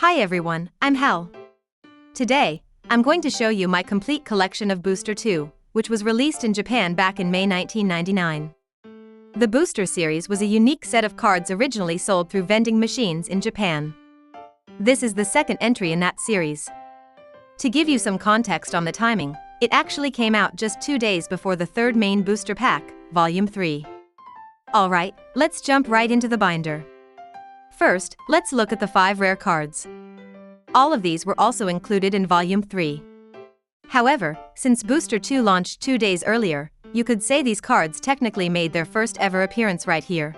Hi everyone, I'm Hel. Today, I'm going to show you my complete collection of Booster 2, which was released in Japan back in May 1999. The Booster series was a unique set of cards originally sold through vending machines in Japan. This is the second entry in that series. To give you some context on the timing, it actually came out just 2 days before the third main booster pack, Volume 3. Alright, let's jump right into the binder. First, let's look at the 5 rare cards. All of these were also included in Volume 3. However, since Booster 2 launched 2 days earlier, you could say these cards technically made their first ever appearance right here.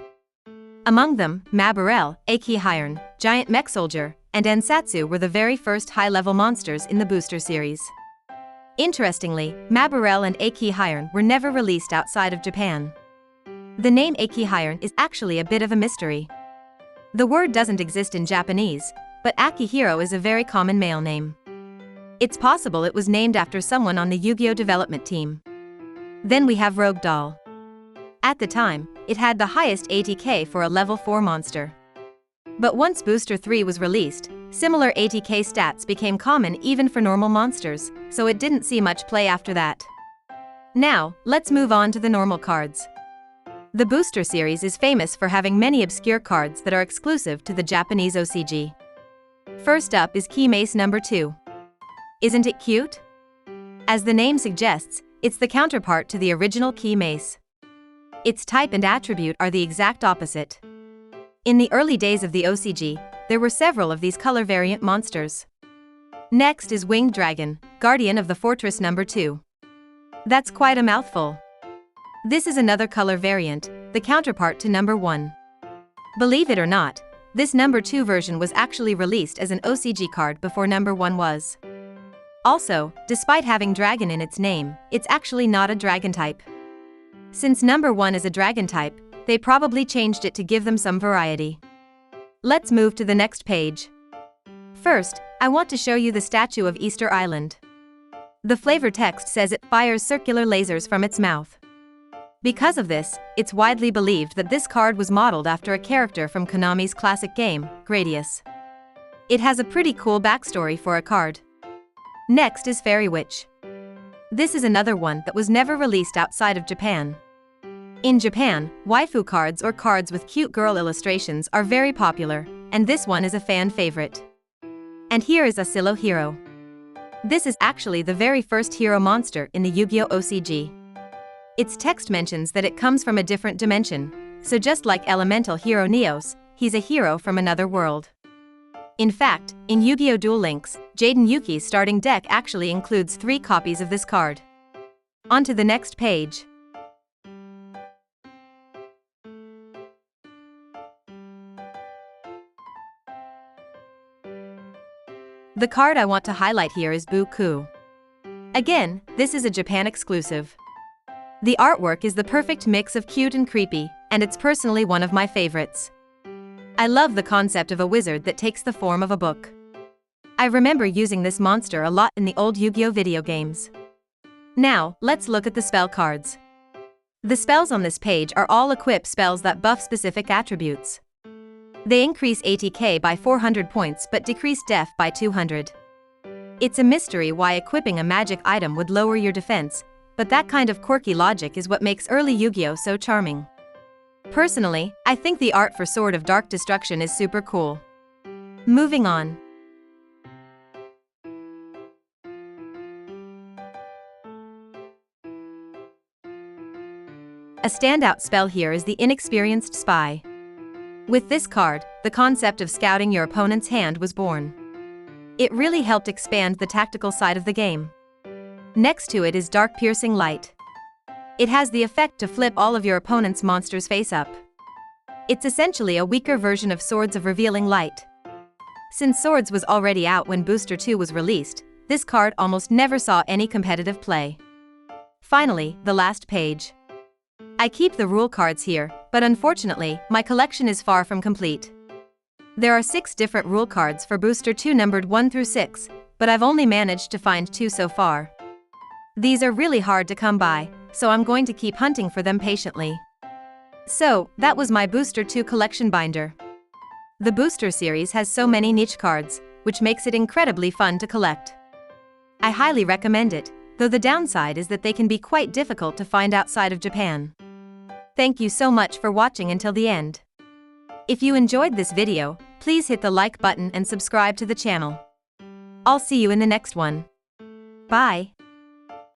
Among them, Mabarel, Akihiron, Giant Mech Soldier, and Ansatsu were the very first high-level monsters in the Booster series. Interestingly, Mabarel and Akihiron were never released outside of Japan. The name Akihiron is actually a bit of a mystery. The word doesn't exist in Japanese, but Akihiro is a very common male name. It's possible it was named after someone on the Yu-Gi-Oh development team. Then we have Rogue Doll. At the time, it had the highest ATK for a level 4 monster. But once Booster 3 was released, similar ATK stats became common even for normal monsters, so it didn't see much play after that. Now, let's move on to the normal cards. The Booster series is famous for having many obscure cards that are exclusive to the Japanese OCG. First up is Key Mace number 2. Isn't it cute? As the name suggests, it's the counterpart to the original Key Mace. Its type and attribute are the exact opposite. In the early days of the OCG, there were several of these color variant monsters. Next is Winged Dragon, Guardian of the Fortress number 2. That's quite a mouthful. This is another color variant, the counterpart to number 1. Believe it or not, this number 2 version was actually released as an OCG card before number 1 was. Also, despite having dragon in its name, it's actually not a dragon type. Since number 1 is a dragon type, they probably changed it to give them some variety. Let's move to the next page. First, I want to show you the statue of Easter Island. The flavor text says it fires circular lasers from its mouth. Because of this, it's widely believed that this card was modeled after a character from Konami's classic game, Gradius. It has a pretty cool backstory for a card. Next is Fairy Witch. This is another one that was never released outside of Japan. In Japan, waifu cards or cards with cute girl illustrations are very popular, and this one is a fan favorite. And here is Asilo Hero. This is actually the very first hero monster in the Yu-Gi-Oh OCG. Its text mentions that it comes from a different dimension, so just like elemental hero Neos, he's a hero from another world. In fact, in Yu-Gi-Oh! Duel Links, Jaden Yuki's starting deck actually includes 3 copies of this card. On to the next page. The card I want to highlight here is Boo-Koo. Again, this is a Japan exclusive. The artwork is the perfect mix of cute and creepy, and it's personally one of my favorites. I love the concept of a wizard that takes the form of a book. I remember using this monster a lot in the old Yu-Gi-Oh video games. Now, let's look at the spell cards. The spells on this page are all equip spells that buff specific attributes. They increase ATK by 400 points but decrease def by 200. It's a mystery why equipping a magic item would lower your defense, but that kind of quirky logic is what makes early Yu-Gi-Oh so charming. Personally, I think the art for Sword of Dark Destruction is super cool. Moving on. A standout spell here is the Inexperienced Spy. With this card, the concept of scouting your opponent's hand was born. It really helped expand the tactical side of the game. Next to it is Dark Piercing Light. It has the effect to flip all of your opponent's monsters face up. It's essentially a weaker version of Swords of Revealing Light. Since Swords was already out when Booster 2 was released, this card almost never saw any competitive play. Finally, the last page. I keep the rule cards here, but unfortunately, my collection is far from complete. There are 6 different rule cards for Booster 2 numbered 1 through 6, but I've only managed to find 2 so far. These are really hard to come by, so I'm going to keep hunting for them patiently. So, that was my Booster 2 collection binder. The Booster series has so many niche cards, which makes it incredibly fun to collect. I highly recommend it, though the downside is that they can be quite difficult to find outside of Japan. Thank you so much for watching until the end. If you enjoyed this video, please hit the like button and subscribe to the channel. I'll see you in the next one. Bye.